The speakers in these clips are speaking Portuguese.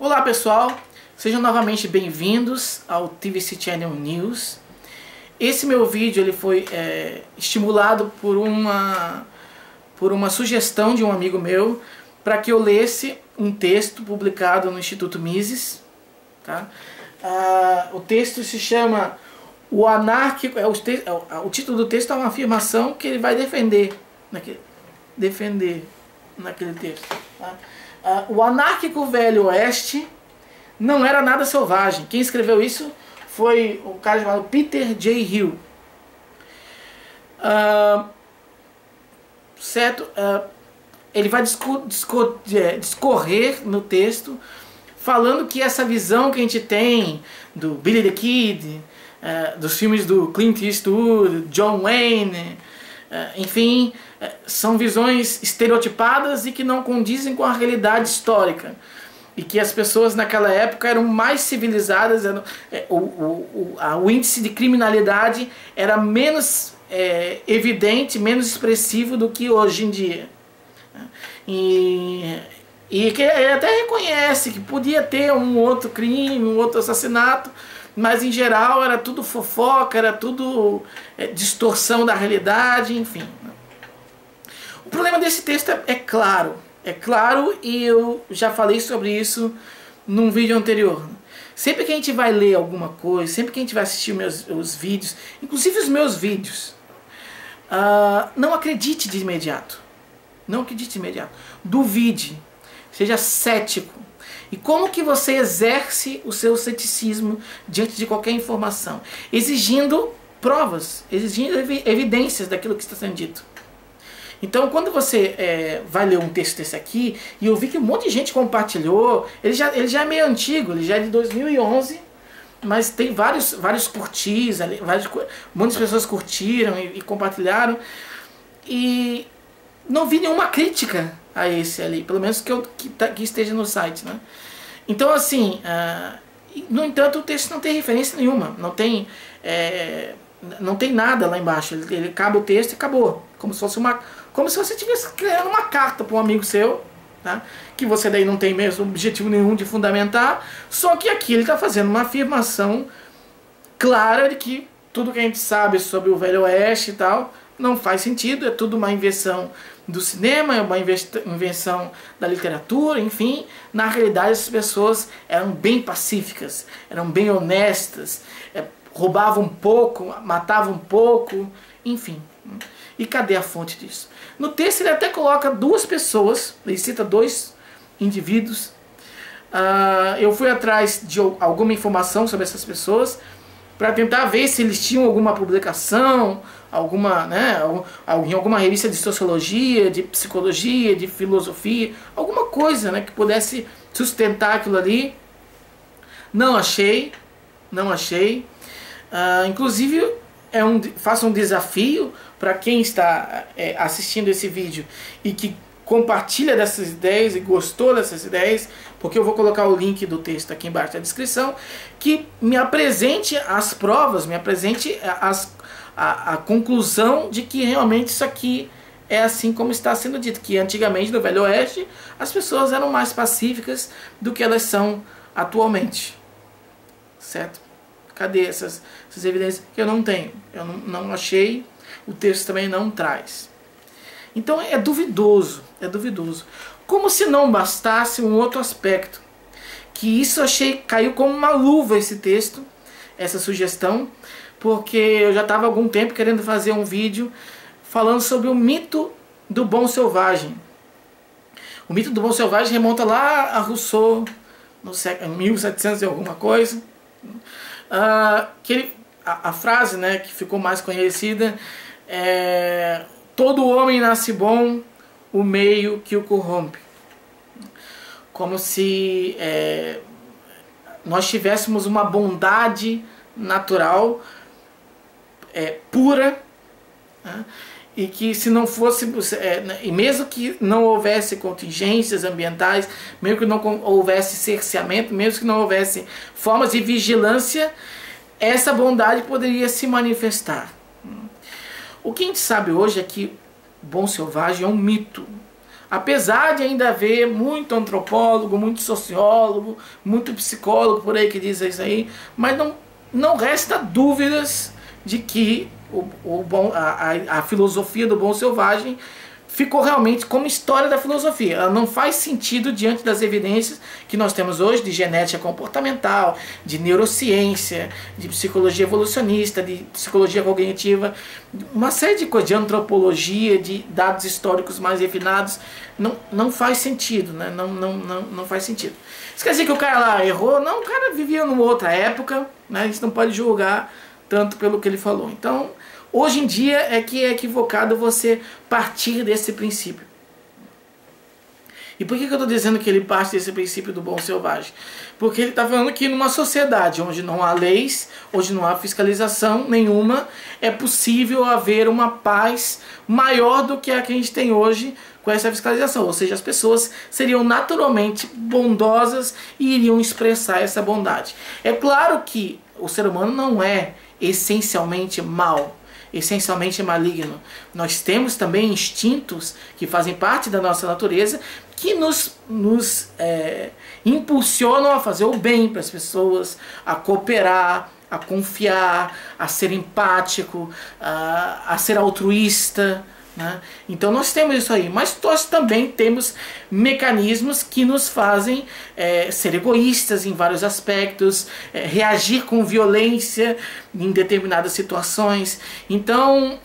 Olá pessoal, sejam novamente bem-vindos ao TVC Channel News. Esse meu vídeo ele foi estimulado por uma sugestão de um amigo meu para que eu lesse um texto publicado no Instituto Mises. Tá? O texto se chama O Anárquico. O título do texto é uma afirmação que ele vai defender naquele texto. Tá? O anárquico Velho Oeste não era nada selvagem. Quem escreveu isso foi um cara chamado Peter J. Hill. Certo? Ele vai discorrer no texto, falando que essa visão que a gente tem do Billy the Kid, dos filmes do Clint Eastwood, John Wayne, enfim, são visões estereotipadas e que não condizem com a realidade histórica. E que as pessoas naquela época eram mais civilizadas, o índice de criminalidade era menos evidente, menos expressivo do que hoje em dia. E que ele até reconhece que podia ter um outro crime, um outro assassinato, mas em geral era tudo fofoca, era tudo distorção da realidade, enfim. O problema desse texto é claro, e eu já falei sobre isso num vídeo anterior. Sempre que a gente vai ler alguma coisa, sempre que a gente vai assistir os vídeos, inclusive os meus vídeos, não acredite de imediato. Não acredite de imediato. Duvide, seja cético. E como que você exerce o seu ceticismo diante de qualquer informação? Exigindo provas, exigindo evidências daquilo que está sendo dito. Então, quando você vai ler um texto desse aqui, e eu vi que um monte de gente compartilhou, ele já é meio antigo, ele já é de 2011, mas tem vários curtis, muitas pessoas curtiram e compartilharam, e não vi nenhuma crítica a esse ali, pelo menos que esteja no site, né? Então, assim, no entanto, o texto não tem referência nenhuma, não tem nada lá embaixo. Ele acaba o texto e acabou, como se você estivesse criando uma carta para um amigo seu, tá? Que você daí não tem mesmo objetivo nenhum de fundamentar, só que aqui ele está fazendo uma afirmação clara de que tudo que a gente sabe sobre o Velho Oeste e tal não faz sentido, é tudo uma invenção do cinema, é uma invenção da literatura, enfim. Na realidade, essas pessoas eram bem pacíficas, eram bem honestas, roubavam pouco, matavam pouco, enfim. E cadê a fonte disso? No texto ele até coloca duas pessoas, ele cita dois indivíduos. Eu fui atrás de alguma informação sobre essas pessoas para tentar ver se eles tinham alguma publicação, em alguma revista de sociologia, de psicologia, de filosofia, alguma coisa, né, que pudesse sustentar aquilo ali. Não achei. Inclusive, faço um desafio para quem está assistindo esse vídeo e que compartilha dessas ideias e gostou dessas ideias, porque eu vou colocar o link do texto aqui embaixo na descrição, que me apresente as provas, me apresente a conclusão de que realmente isso aqui é assim como está sendo dito, que antigamente no Velho Oeste as pessoas eram mais pacíficas do que elas são atualmente. Certo? Cadê essas evidências? Que eu não tenho, eu não achei, o texto também não traz. Então é duvidoso. Como se não bastasse um outro aspecto, que isso caiu como uma luva esse texto, essa sugestão, porque eu já estava há algum tempo querendo fazer um vídeo falando sobre o mito do bom selvagem. O mito do bom selvagem remonta lá a Rousseau, no século 1700 e alguma coisa, a frase, né, que ficou mais conhecida é: todo homem nasce bom, o meio que o corrompe. Como se nós tivéssemos uma bondade natural, pura, né? E que se não fosse, e mesmo que não houvesse contingências ambientais, mesmo que não houvesse cerceamento, mesmo que não houvesse formas de vigilância, essa bondade poderia se manifestar. O que a gente sabe hoje é que bom selvagem é um mito. apesar de ainda haver muito antropólogo, muito sociólogo, muito psicólogo por aí que diz isso aí, mas não resta dúvidas de que a filosofia do bom selvagem ficou realmente como história da filosofia. Ela não faz sentido diante das evidências que nós temos hoje de genética comportamental, de neurociência, de psicologia evolucionista, de psicologia cognitiva, uma série de coisas, de antropologia, de dados históricos mais refinados. Não faz sentido, né? Não faz sentido. Isso quer dizer que o cara lá errou? Não, o cara vivia numa outra época, né? A gente não pode julgar tanto pelo que ele falou. Então, hoje em dia é que é equivocado você partir desse princípio. E por que eu estou dizendo que ele parte desse princípio do bom selvagem? Porque ele está falando que numa sociedade onde não há leis, onde não há fiscalização nenhuma, é possível haver uma paz maior do que a que a gente tem hoje com essa fiscalização. Ou seja, as pessoas seriam naturalmente bondosas e iriam expressar essa bondade. É claro que o ser humano não é essencialmente mau, essencialmente maligno. Nós temos também instintos que fazem parte da nossa natureza que nos impulsionam a fazer o bem para as pessoas, a cooperar, a confiar, a ser empático, a ser altruísta, né? Então nós temos isso aí, mas nós também temos mecanismos que nos fazem ser egoístas em vários aspectos, reagir com violência em determinadas situações. Então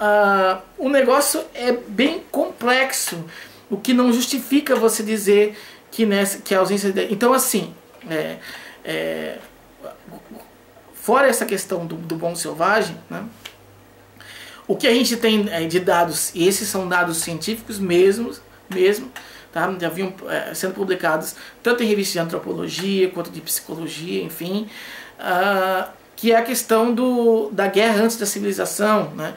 o negócio é bem complexo, o que não justifica você dizer que a ausência de... Então assim, fora essa questão do bom selvagem, né? O que a gente tem de dados, e esses são dados científicos mesmo, tá? Já vinham sendo publicados tanto em revistas de antropologia quanto de psicologia, enfim, que é a questão da guerra antes da civilização, né?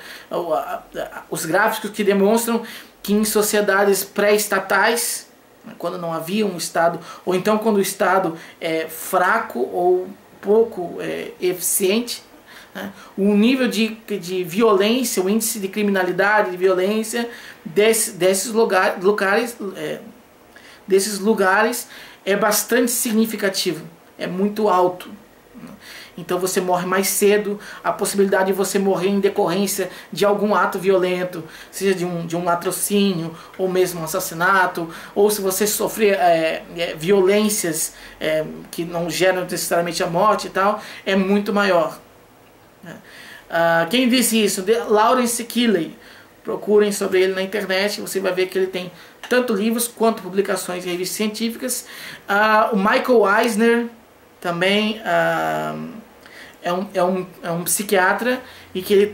Os gráficos que demonstram que em sociedades pré-estatais, quando não havia um Estado, ou então quando o Estado é fraco ou pouco eficiente, o nível de violência, o índice de criminalidade, de violência desses lugares é bastante significativo, é muito alto. Então você morre mais cedo, a possibilidade de você morrer em decorrência de algum ato violento, seja de um latrocínio, ou mesmo um assassinato, ou se você sofrer violências que não geram necessariamente a morte e tal, é muito maior. Quem disse isso? Lawrence Keeley. Procurem sobre ele na internet, você vai ver que ele tem tanto livros quanto publicações em revistas científicas. O Michael Eisner também é um psiquiatra e que ele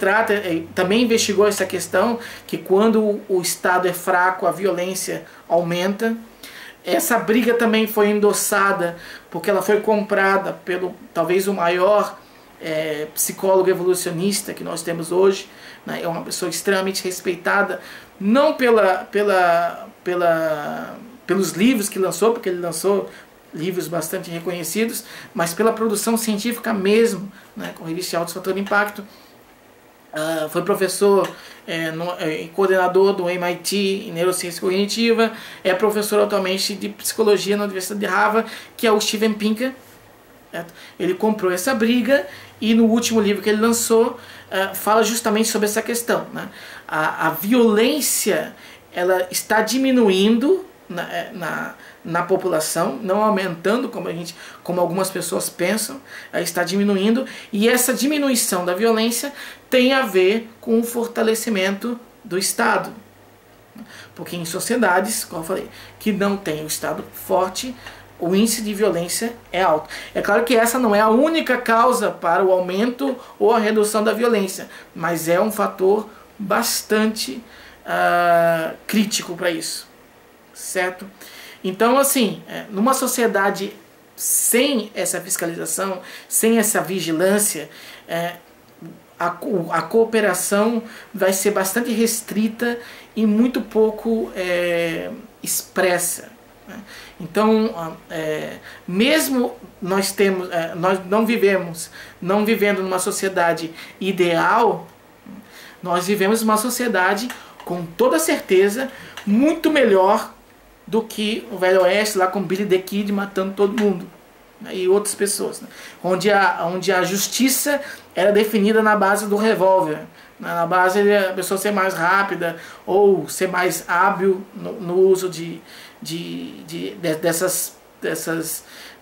também investigou essa questão, que quando o Estado é fraco, a violência aumenta. Essa briga também foi endossada porque ela foi comprada pelo talvez o maior psicólogo evolucionista que nós temos hoje, né? É uma pessoa extremamente respeitada, não pelos livros que lançou, porque ele lançou livros bastante reconhecidos, mas pela produção científica mesmo, né? Com a revista Alto Fator de Impacto. Foi professor e coordenador do MIT em Neurociência Cognitiva, é professor atualmente de Psicologia na Universidade de Harvard, que é o Steven Pinker. Ele comprou essa briga e no último livro que ele lançou fala justamente sobre essa questão, né? A violência ela está diminuindo na população, não aumentando como algumas pessoas pensam, ela está diminuindo, e essa diminuição da violência tem a ver com o fortalecimento do Estado. Porque em sociedades, como eu falei, que não tem o Estado forte, o índice de violência é alto. É claro que essa não é a única causa para o aumento ou a redução da violência, mas é um fator bastante crítico para isso, certo? Então, assim, numa sociedade sem essa fiscalização, sem essa vigilância, a cooperação vai ser bastante restrita e muito pouco expressa. Então, mesmo nós não vivendo numa sociedade ideal, nós vivemos numa sociedade com toda certeza muito melhor do que o Velho Oeste lá com Billy the Kid matando todo mundo, né, e outras pessoas, né, onde a justiça era definida na base do revólver, né, na base de a pessoa ser mais rápida ou ser mais hábil no uso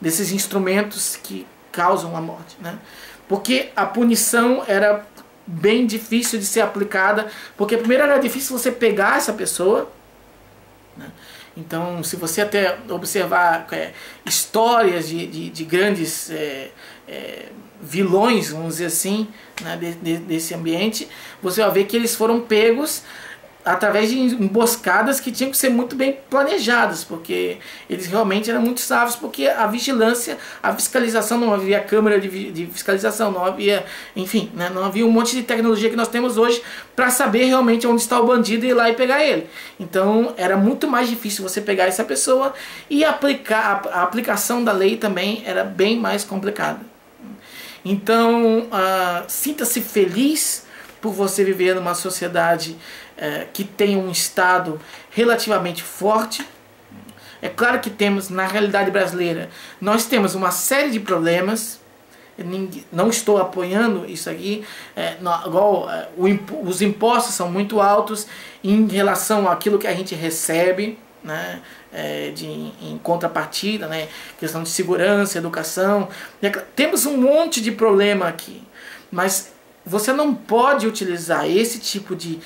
desses instrumentos que causam a morte, né? Porque a punição era bem difícil de ser aplicada, porque primeiro era difícil você pegar essa pessoa, né? Então, se você até observar histórias de grandes vilões, vamos dizer assim, né, desse ambiente, você vai ver que eles foram pegos através de emboscadas que tinham que ser muito bem planejadas, porque eles realmente eram muito sábios, porque a vigilância, a fiscalização, não havia câmera de fiscalização, não havia, enfim, né, não havia um monte de tecnologia que nós temos hoje para saber realmente onde está o bandido e ir lá e pegar ele. Então era muito mais difícil você pegar essa pessoa, e a aplicação da lei também era bem mais complicada. Então sinta-se feliz por você viver numa sociedade que tem um Estado relativamente forte. É claro que temos, na realidade brasileira, nós temos uma série de problemas. Não estou apoiando isso aqui, os impostos são muito altos em relação àquilo que a gente recebe, né, em contrapartida, né, questão de segurança, educação. Temos um monte de problema aqui, mas você não pode utilizar esse tipo de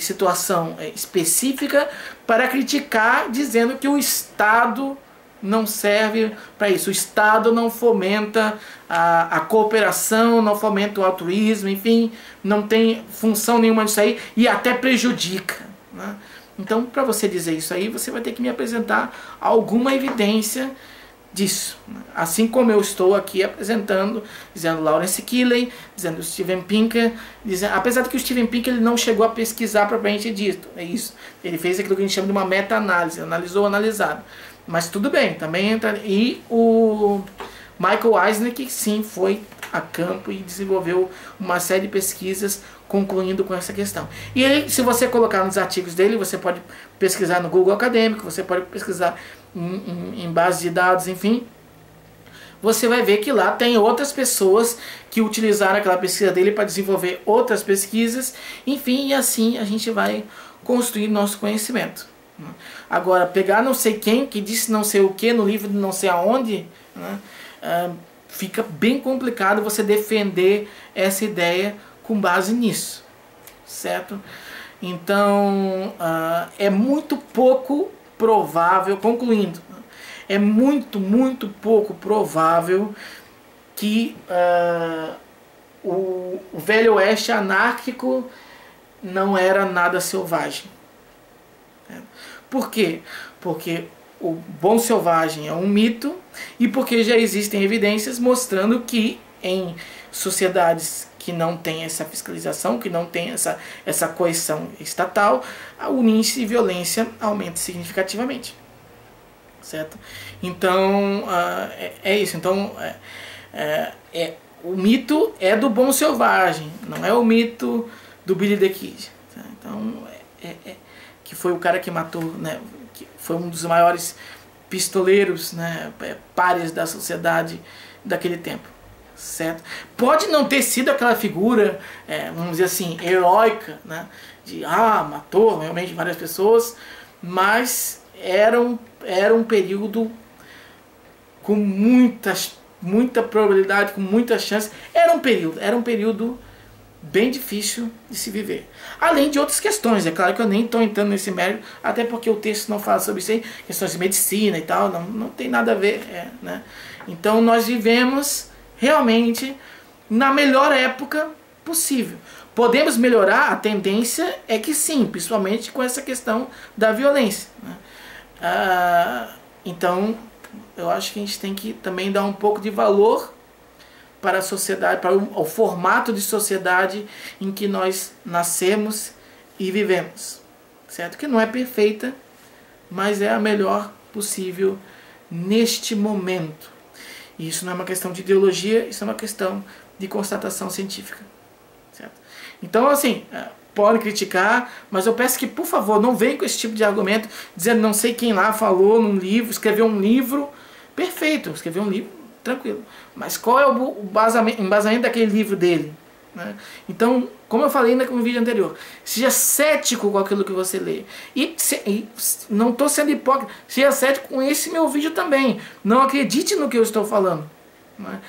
situação específica para criticar, dizendo que o Estado não serve para isso. O Estado não fomenta a cooperação, não fomenta o altruísmo, enfim, não tem função nenhuma disso aí e até prejudica, né? Então, para você dizer isso aí, você vai ter que me apresentar alguma evidência disso, assim como eu estou aqui apresentando, dizendo Lawrence Keeley, dizendo Steven Pinker, dizendo, apesar de que o Steven Pinker ele não chegou a pesquisar propriamente dito, é isso, ele fez aquilo que a gente chama de uma meta-análise, analisou o analisado, mas tudo bem, também entra, e o Michael Eisner, que sim foi a campo e desenvolveu uma série de pesquisas concluindo com essa questão. E aí, se você colocar nos artigos dele, você pode pesquisar no Google Acadêmico, você pode pesquisar em base de dados, enfim, você vai ver que lá tem outras pessoas que utilizaram aquela pesquisa dele para desenvolver outras pesquisas, enfim, e assim a gente vai construir nosso conhecimento. Agora, pegar não sei quem que disse não sei o que no livro de não sei aonde, né, fica bem complicado você defender essa ideia com base nisso, certo? Então, é muito pouco provável, concluindo, é muito pouco provável que o Velho Oeste anárquico não era nada selvagem. Por quê? Porque o bom selvagem é um mito e porque já existem evidências mostrando que em sociedades que não tem essa fiscalização, que não tem essa coerção estatal, o índice de violência aumenta significativamente, certo? Então, é isso. Então, o mito é do bom selvagem, não é o mito do Billy the Kid. Tá? Então, que foi o cara que matou, né, que foi um dos maiores pistoleiros, né, pares da sociedade daquele tempo. Certo? Pode não ter sido aquela figura, vamos dizer assim, heróica, né? De matou realmente várias pessoas, mas era um período com muita probabilidade, com muita chance. Era um período bem difícil de se viver. Além de outras questões, é claro que eu nem estou entrando nesse mérito, até porque o texto não fala sobre isso aí, questões de medicina e tal, não tem nada a ver, né? Então nós vivemos realmente na melhor época possível. Podemos melhorar? A tendência é que sim, principalmente com essa questão da violência, né? Então, eu acho que a gente tem que também dar um pouco de valor para a sociedade, para o formato de sociedade em que nós nascemos e vivemos, certo? Que não é perfeita, mas é a melhor possível neste momento. E isso não é uma questão de ideologia, isso é uma questão de constatação científica, certo? Então, assim, podem criticar, mas eu peço que, por favor, não venham com esse tipo de argumento, dizendo não sei quem lá falou num livro, escreveu um livro. Perfeito, escreveu um livro, tranquilo. Mas qual é o embasamento daquele livro dele? Né? Então, como eu falei no vídeo anterior, seja cético com aquilo que você lê. E não estou sendo hipócrita, seja cético com esse meu vídeo também. Não acredite no que eu estou falando. Né?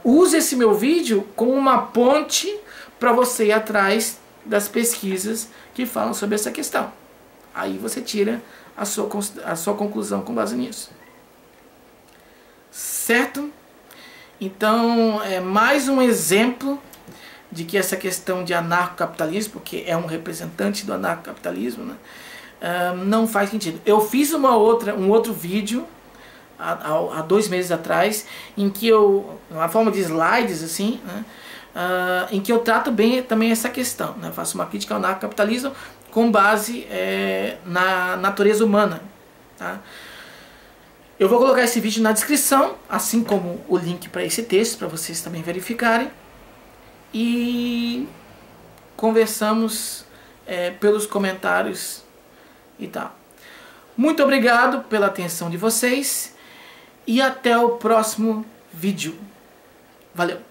Use esse meu vídeo como uma ponte para você ir atrás das pesquisas que falam sobre essa questão. Aí você tira a sua conclusão com base nisso. Certo? Então, é mais um exemplo de que essa questão de anarcocapitalismo, porque é um representante do anarcocapitalismo, né, não faz sentido. Eu fiz um outro vídeo há 2 meses atrás, em que uma forma de slides assim, né, em que eu trato bem também essa questão, né, faço uma crítica ao anarcocapitalismo com base na natureza humana. Tá? Eu vou colocar esse vídeo na descrição, assim como o link para esse texto, para vocês também verificarem. E conversamos pelos comentários e tal. Muito obrigado pela atenção de vocês e até o próximo vídeo. Valeu!